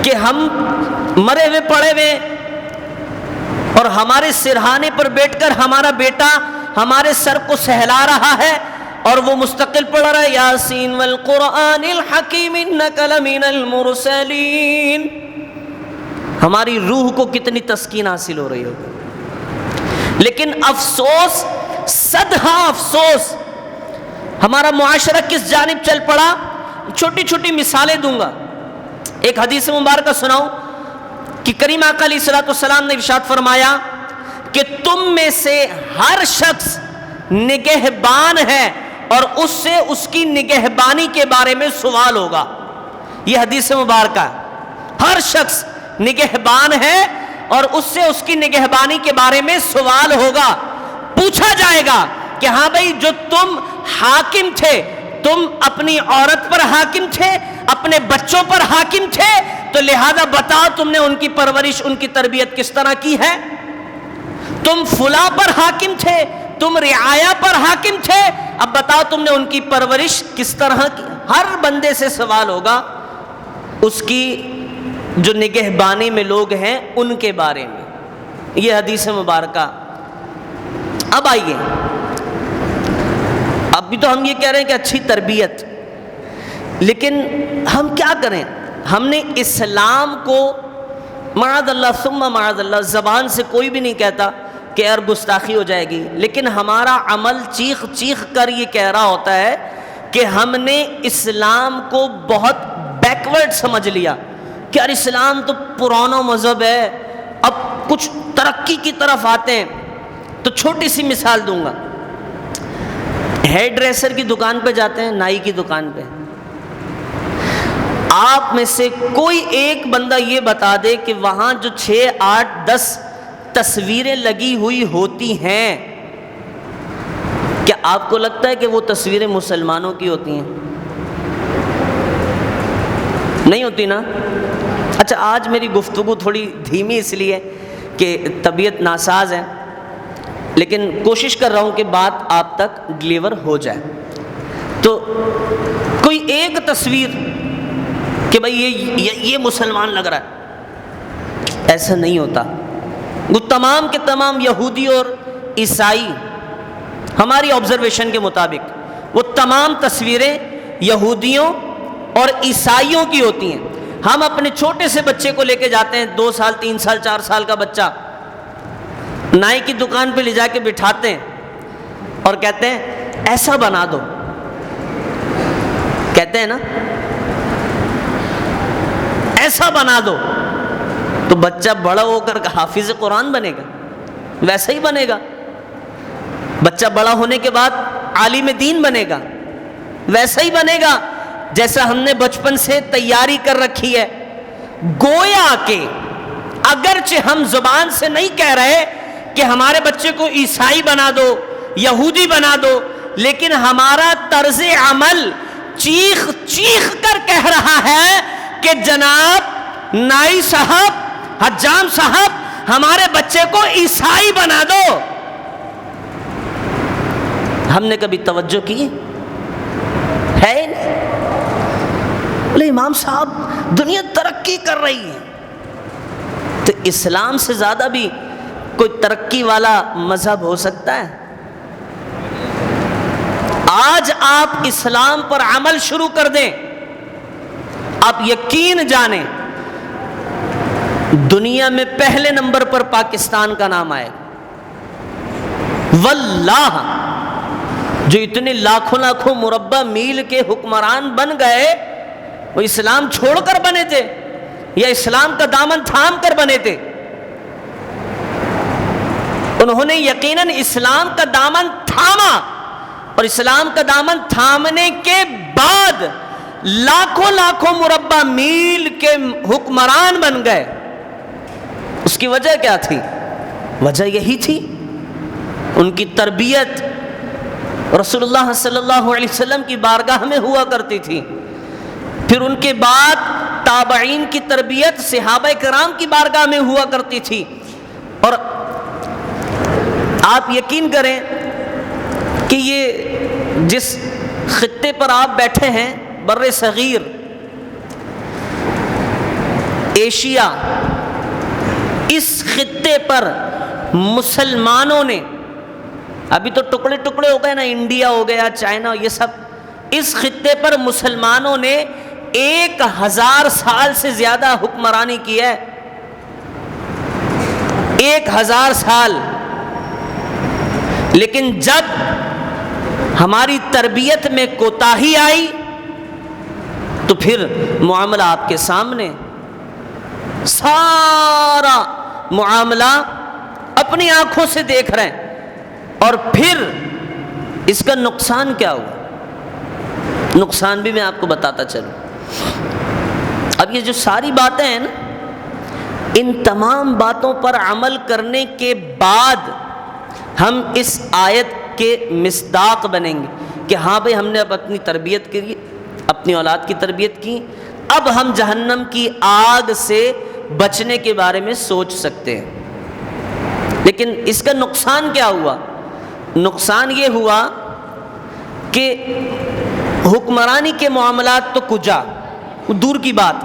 کہ ہم مرے ہوئے پڑے ہوئے اور ہمارے سرہانے پر بیٹھ کر ہمارا بیٹا ہمارے سر کو سہلا رہا ہے اور وہ مستقل پڑھ رہا ہے یاسین والقرآن الحکیم انک لمن المرسلین. ہماری روح کو کتنی تسکین حاصل ہو رہی ہوگی. لیکن افسوس، صدہا افسوس، ہمارا معاشرہ کس جانب چل پڑا. چھوٹی چھوٹی مثالیں دوں گا. ایک حدیث مبارکہ سناؤں کہ کریم آقا علیہ الصلوۃ والسلام نے ارشاد فرمایا کہ تم میں سے ہر شخص نگہبان ہے اور اس سے اس کی نگہبانی کے بارے میں سوال ہوگا. یہ حدیث مبارکہ، ہر شخص نگہبان ہے اور اس سے اس کی نگہبانی کے بارے میں سوال ہوگا. پوچھا جائے گا کہ ہاں بھائی جو تم حاکم تھے، تم اپنی عورت پر حاکم تھے، اپنے بچوں پر حاکم تھے، تو لہذا بتاؤ تم نے ان کی پرورش، ان کی تربیت کس طرح کی ہے. تم فلاں پر حاکم تھے، تم رعایا پر حاکم تھے، اب بتاؤ تم نے ان کی پرورش کس طرح کی. ہر بندے سے سوال ہوگا اس کی جو نگہبانی میں لوگ ہیں ان کے بارے میں. یہ حدیث مبارکہ. اب آئیے، اب بھی تو ہم یہ کہہ رہے ہیں کہ اچھی تربیت، لیکن ہم کیا کریں؟ ہم نے اسلام کو معاذ اللہ ثم معاذ اللہ، زبان سے کوئی بھی نہیں کہتا کہ یار گستاخی ہو جائے گی، لیکن ہمارا عمل چیخ چیخ کر یہ کہہ رہا ہوتا ہے کہ ہم نے اسلام کو بہت بیکورڈ سمجھ لیا کہ یار اسلام تو پرانا مذہب ہے، اب کچھ ترقی کی طرف آتے ہیں. تو چھوٹی سی مثال دوں گا. ہیئر ڈریسر کی دکان پہ جاتے ہیں، نائی کی دکان پہ، آپ میں سے کوئی ایک بندہ یہ بتا دے کہ وہاں جو 6 8 10 تصویریں لگی ہوئی ہوتی ہیں، کیا آپ کو لگتا ہے کہ وہ تصویریں مسلمانوں کی ہوتی ہیں؟ نہیں ہوتی نا. اچھا، آج میری گفتگو تھوڑی دھیمی اس لیے کہ طبیعت ناساز ہے، لیکن کوشش کر رہا ہوں کہ بات آپ تک ڈلیور ہو جائے. تو کوئی ایک تصویر کہ بھئی یہ مسلمان لگ رہا ہے، ایسا نہیں ہوتا. وہ تمام کے تمام یہودی اور عیسائی، ہماری آبزرویشن کے مطابق وہ تمام تصویریں یہودیوں اور عیسائیوں کی ہوتی ہیں. ہم اپنے چھوٹے سے بچے کو لے کے جاتے ہیں، 2 سال 3 سال 4 سال کا بچہ، نائی کی دکان پہ لے جا کے بٹھاتے ہیں اور کہتے ہیں ایسا بنا دو. کہتے ہیں نا ایسا بنا دو، تو بچہ بڑا ہو کر حافظ قرآن بنے گا؟ ویسا ہی بنے گا. بچہ بڑا ہونے کے بعد عالم دین بنے گا؟ ویسا ہی بنے گا جیسا ہم نے بچپن سے تیاری کر رکھی ہے. گویا کہ اگرچہ ہم زبان سے نہیں کہہ رہے کہ ہمارے بچے کو عیسائی بنا دو، یہودی بنا دو، لیکن ہمارا طرز عمل چیخ چیخ کر کہہ رہا ہے کہ جناب نائی صاحب، حجام صاحب، ہمارے بچے کو عیسائی بنا دو. ہم نے کبھی توجہ کی ہے؟ بولے امام صاحب دنیا ترقی کر رہی ہے، تو اسلام سے زیادہ بھی کوئی ترقی والا مذہب ہو سکتا ہے؟ آج آپ اسلام پر عمل شروع کر دیں، آپ یقین جانیں دنیا میں پہلے نمبر پر پاکستان کا نام آئے. واللہ جو اتنے لاکھوں لاکھوں مربع میل کے حکمران بن گئے، وہ اسلام چھوڑ کر بنے تھے یا اسلام کا دامن تھام کر بنے تھے؟ انہوں نے یقیناً اسلام کا دامن تھاما، اور اسلام کا دامن تھامنے کے بعد لاکھوں لاکھوں مربع میل کے حکمران بن گئے. اس کی وجہ کیا تھی؟ وجہ یہی تھی ان کی تربیت رسول اللہ صلی اللہ علیہ وسلم کی بارگاہ میں ہوا کرتی تھی. پھر ان کے بعد تابعین کی تربیت صحابہ کرام کی بارگاہ میں ہوا کرتی تھی. اور آپ یقین کریں کہ یہ جس خطے پر آپ بیٹھے ہیں، بر صغیر، ایشیا، اس خطے پر مسلمانوں نے، ابھی تو ٹکڑے ٹکڑے ہو گئے نا، انڈیا ہو گیا، چائنا، یہ سب، اس خطے پر مسلمانوں نے 1000 سال سے زیادہ حکمرانی کی ہے، 1000 سال۔ لیکن جب ہماری تربیت میں کوتاہی آئی تو پھر معاملہ آپ کے سامنے، سارا معاملہ اپنی آنکھوں سے دیکھ رہے ہیں۔ اور پھر اس کا نقصان کیا ہوا، نقصان بھی میں آپ کو بتاتا چلوں۔ اب یہ جو ساری باتیں ہیں نا، ان تمام باتوں پر عمل کرنے کے بعد ہم اس آیت کے مصداق بنیں گے کہ ہاں بھئی ہم نے اب اپنی تربیت کی، اپنی اولاد کی تربیت کی، اب ہم جہنم کی آگ سے بچنے کے بارے میں سوچ سکتے ہیں۔ لیکن اس کا نقصان کیا ہوا؟ نقصان یہ ہوا کہ حکمرانی کے معاملات تو کجا، دور کی بات،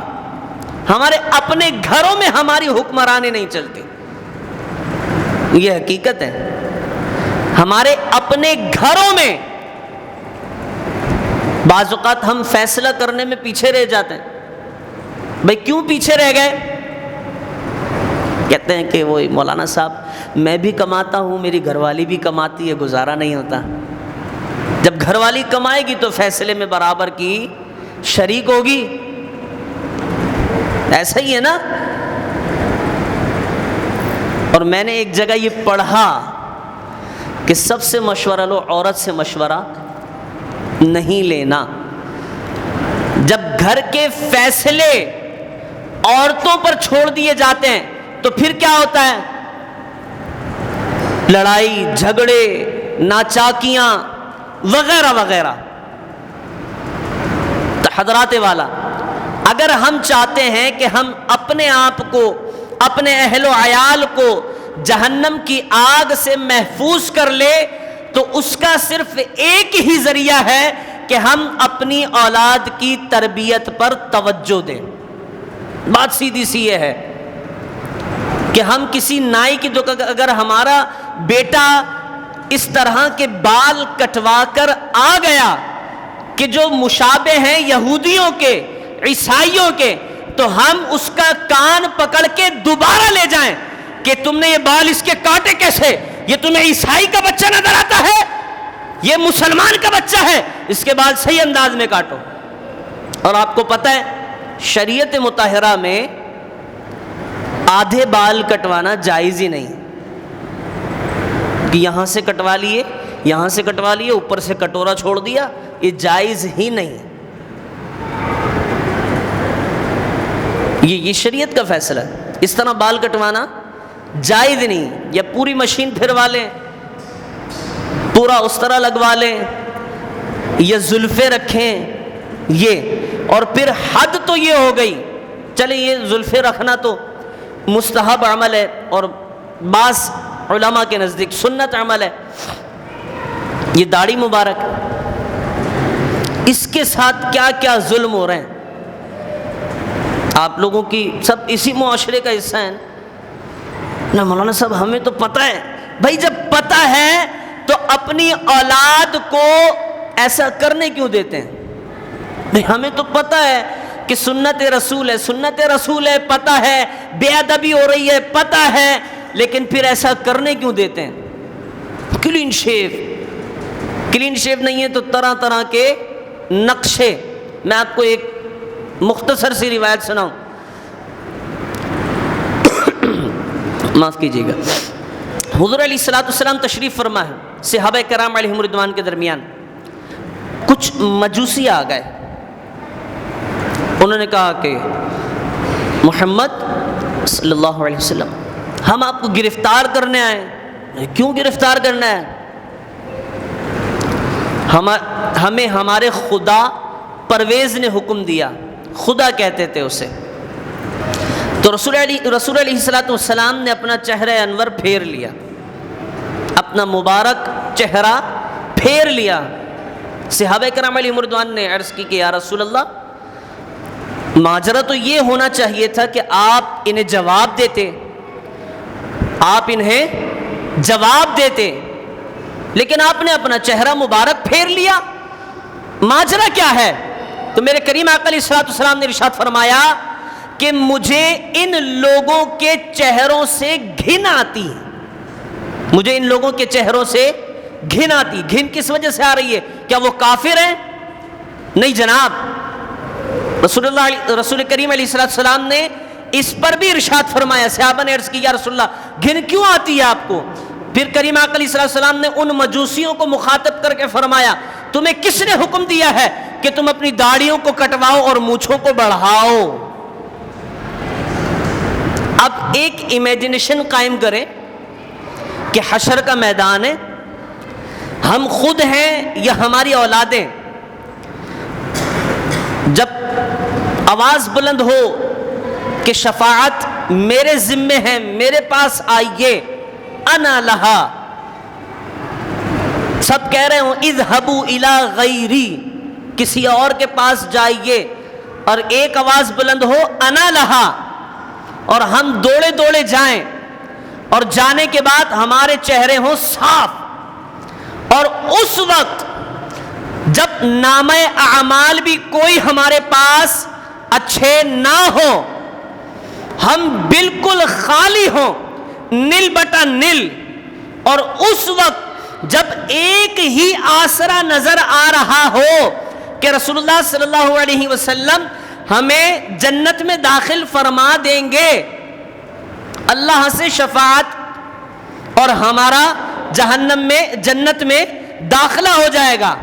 ہمارے اپنے گھروں میں ہماری حکمرانی نہیں چلتی، یہ حقیقت ہے۔ ہمارے اپنے گھروں میں بعض اوقات ہم فیصلہ کرنے میں پیچھے رہ جاتے ہیں۔ بھئی کیوں پیچھے رہ گئے؟ کہتے ہیں کہ وہ مولانا صاحب میں بھی کماتا ہوں، میری گھر والی بھی کماتی ہے، گزارا نہیں ہوتا۔ جب گھر والی کمائے گی تو فیصلے میں برابر کی شریک ہوگی، ایسا ہی ہے نا۔ اور میں نے ایک جگہ یہ پڑھا کہ سب سے مشورہ لو، عورت سے مشورہ نہیں لینا۔ جب گھر کے فیصلے عورتوں پر چھوڑ دیے جاتے ہیں تو پھر کیا ہوتا ہے؟ لڑائی جھگڑے، ناچاکیاں وغیرہ وغیرہ۔ تو حضرات والا، اگر ہم چاہتے ہیں کہ ہم اپنے آپ کو، اپنے اہل و عیال کو جہنم کی آگ سے محفوظ کر لے تو اس کا صرف ایک ہی ذریعہ ہے کہ ہم اپنی اولاد کی تربیت پر توجہ دیں۔ بات سیدھی سی یہ ہے کہ ہم کسی نائی کی دکان، اگر ہمارا بیٹا اس طرح کے بال کٹوا کر آ گیا کہ جو مشابہ ہیں یہودیوں کے، عیسائیوں کے، تو ہم اس کا کان پکڑ کے دوبارہ لے جائیں کہ تم نے یہ بال اس کے کاٹے کیسے؟ یہ تمہیں عیسائی کا بچہ نظر آتا ہے؟ یہ مسلمان کا بچہ ہے، اس کے بال صحیح انداز میں کاٹو۔ اور آپ کو پتہ ہے شریعت مطہرہ میں آدھے بال کٹوانا جائز ہی نہیں کہ یہاں سے کٹوا لیے، یہاں سے کٹوا لیے، اوپر سے کٹورا چھوڑ دیا، یہ جائز ہی نہیں۔ یہ شریعت کا فیصلہ ہے، اس طرح بال کٹوانا جائز نہیں۔ یا پوری مشین پھروا لیں، پورا اس طرح لگوا لیں، یا زلفیں رکھیں، یہ۔ اور پھر حد تو یہ ہو گئی، چلے یہ زلفیں رکھنا تو مستحب عمل ہے اور بعض علماء کے نزدیک سنت عمل ہے، یہ داڑھی مبارک، اس کے ساتھ کیا کیا ظلم ہو رہے ہیں۔ آپ لوگوں کی سب اسی معاشرے کا حصہ ہیں نا مولانا صاحب، ہمیں تو پتہ ہے۔ بھائی جب پتہ ہے تو اپنی اولاد کو ایسا کرنے کیوں دیتے ہیں؟ بھائی ہمیں تو پتہ ہے کہ سنت رسول ہے، سنت رسول ہے، پتہ ہے بے ادبی ہو رہی ہے، پتہ ہے، لیکن پھر ایسا کرنے کیوں دیتے ہیں؟ کلین شیو، کلین شیو نہیں ہے تو طرح طرح کے نقشے۔ میں آپ کو ایک مختصر سی روایت سناؤں، معاف کیجیے گا۔ حضور علیہ السلام تشریف فرما ہے، صحابہ کرام علیہم رضوان کے درمیان کچھ مجوسی آ گئے، انہوں نے کہا کہ محمد صلی اللہ علیہ وسلم ہم آپ کو گرفتار کرنے آئے۔ کیوں گرفتار کرنا ہے؟ ہمیں ہمارے خدا پرویز نے حکم دیا، خدا کہتے تھے اسے۔ تو رسول علیہ السلام نے اپنا چہرہ انور پھیر لیا، اپنا مبارک چہرہ پھیر لیا۔ صحابہ کرام علیہ رضوان نے عرض کی کہ یا رسول اللہ ماجرا تو یہ ہونا چاہیے تھا کہ آپ انہیں جواب دیتے، آپ انہیں جواب دیتے، لیکن آپ نے اپنا چہرہ مبارک پھیر لیا۔ ماجرا کیا ہے؟ تو میرے کریم آقا علیہ الصلوۃ والسلام نے ارشاد فرمایا کہ مجھے ان لوگوں کے چہروں سے گھن آتی ہے، مجھے ان لوگوں کے چہروں سے گھن آتی۔ گھن کس وجہ سے آ رہی ہے؟ کیا وہ کافر ہیں؟ نہیں جناب، رسول کریم علیہ السلام نے اس پر بھی ارشاد فرمایا۔ صحابہ نے عرض کی یا رسول اللہ گھن کیوں آتی ہے آپ کو؟ پھر کریم آقا علیہ السلام نے ان مجوسیوں کو مخاطب کر کے فرمایا تمہیں کس نے حکم دیا ہے کہ تم اپنی داڑھیوں کو کٹواؤ اور مونچھوں کو بڑھاؤ؟ اب ایک امیجنیشن قائم کریں کہ حشر کا میدان ہے، ہم خود ہیں یا ہماری اولادیں، جب آواز بلند ہو کہ شفاعت میرے ذمے ہے، میرے پاس آئیے، انا لہا، سب کہہ رہے ہوں اذهبوا الی غیری، کسی اور کے پاس جائیے، اور ایک آواز بلند ہو انا لہا، اور ہم دوڑے دوڑے جائیں، اور جانے کے بعد ہمارے چہرے ہوں صاف، اور اس وقت جب نامہ اعمال بھی کوئی ہمارے پاس اچھے نہ ہو، ہم بالکل خالی ہوں، نل بٹا نل، اور اس وقت جب ایک ہی آسرا نظر آ رہا ہو کہ رسول اللہ صلی اللہ علیہ وسلم ہمیں جنت میں داخل فرما دیں گے، اللہ سے شفاعت، اور ہمارا جہنم میں جنت میں داخلہ ہو جائے گا،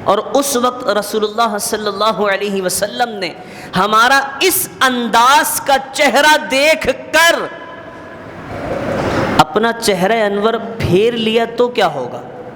اور اس وقت رسول اللہ صلی اللہ علیہ وسلم نے ہمارا اس انداز کا چہرہ دیکھ کر اپنا چہرہ انور پھیر لیا تو کیا ہوگا؟